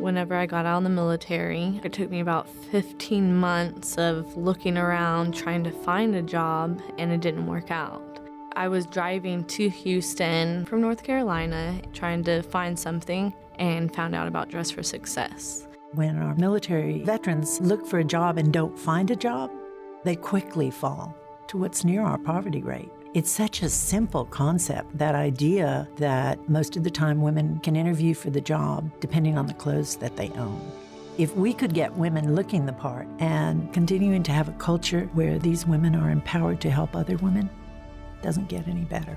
Whenever I got out of the military, it took me about 15 months of looking around trying to find a job, and it didn't work out. I was driving to Houston from North Carolina trying to find something and found out about Dress for Success. When our military veterans look for a job and don't find a job, they quickly fall to what's near our poverty rate. It's such a simple concept, that idea that most of the time women can interview for the job depending on the clothes that they own. If we could get women looking the part and continuing to have a culture where these women are empowered to help other women, it doesn't get any better.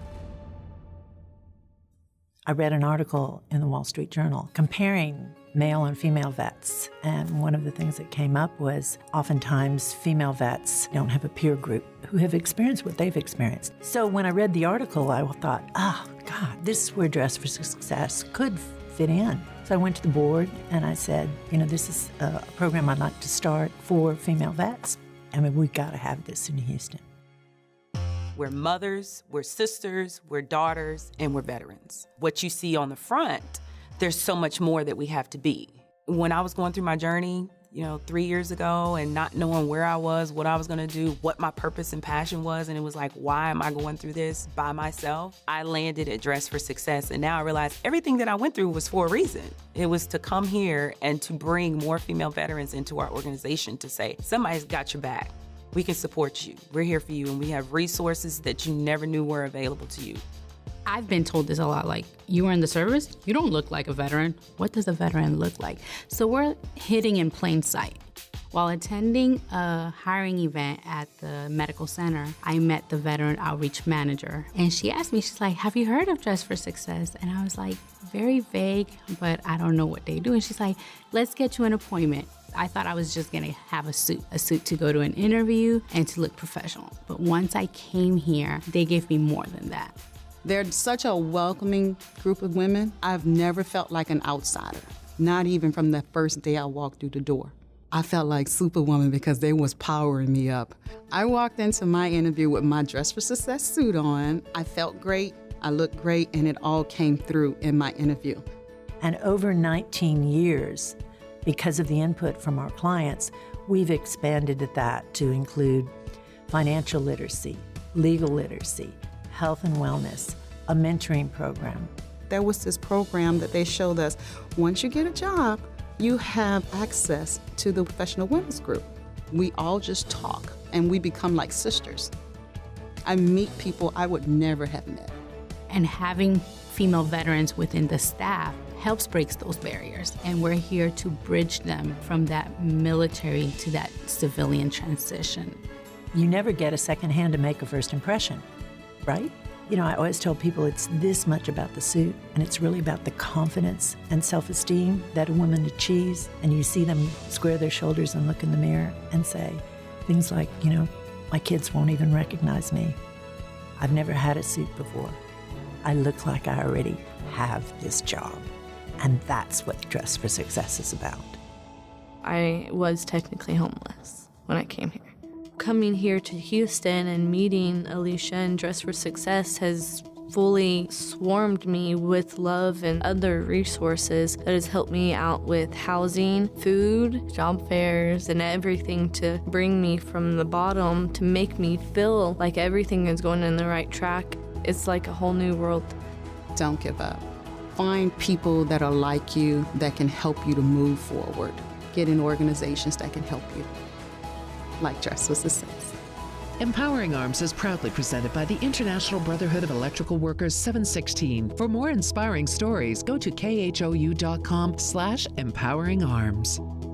I read an article in the Wall Street Journal comparing male and female vets, and one of the things that came up was oftentimes female vets don't have a peer group who have experienced what they've experienced. So when I read the article, I thought, oh God, this is where Dress for Success could fit in. So I went to the board and I said, this is a program I'd like to start for female vets. I mean, we gotta have this in Houston. We're mothers, we're sisters, we're daughters, and we're veterans. What you see on the front, there's so much more that we have to be. When I was going through my journey, 3 years ago, and not knowing where I was, what I was gonna do, what my purpose and passion was, and it was like, why am I going through this by myself? I landed at Dress for Success, and now I realize everything that I went through was for a reason. It was to come here and to bring more female veterans into our organization to say, somebody's got your back. We can support you. We're here for you, and we have resources that you never knew were available to you. I've been told this a lot, like, you were in the service? You don't look like a veteran. What does a veteran look like? So we're hitting in plain sight. While attending a hiring event at the medical center, I met the veteran outreach manager, and she asked me, she's like, have you heard of Dress for Success? And I was like, very vague, but I don't know what they do. And she's like, let's get you an appointment. I thought I was just gonna have a suit to go to an interview and to look professional. But once I came here, they gave me more than that. They're such a welcoming group of women. I've never felt like an outsider, not even from the first day I walked through the door. I felt like Superwoman because they was powering me up. I walked into my interview with my Dress for Success suit on. I felt great, I looked great, and it all came through in my interview. And over 19 years, because of the input from our clients, we've expanded that to include financial literacy, legal literacy, health and wellness, a mentoring program. There was this program that they showed us, once you get a job, you have access to the professional women's group. We all just talk and we become like sisters. I meet people I would never have met. And having female veterans within the staff helps break those barriers. And we're here to bridge them from that military to that civilian transition. You never get a second hand to make a first impression, right? I always tell people it's this much about the suit, and it's really about the confidence and self-esteem that a woman achieves, and you see them square their shoulders and look in the mirror and say things like, my kids won't even recognize me. I've never had a suit before. I look like I already have this job. And that's what Dress for Success is about. I was technically homeless when I came here. Coming here to Houston and meeting Alicia and Dress for Success has fully swarmed me with love and other resources that has helped me out with housing, food, job fairs, and everything to bring me from the bottom to make me feel like everything is going in the right track. It's like a whole new world. Don't give up. Find people that are like you that can help you to move forward. Get in organizations that can help you, like Dress for Success. Empowering Arms is proudly presented by the International Brotherhood of Electrical Workers 716. For more inspiring stories, go to khou.com/empoweringarms.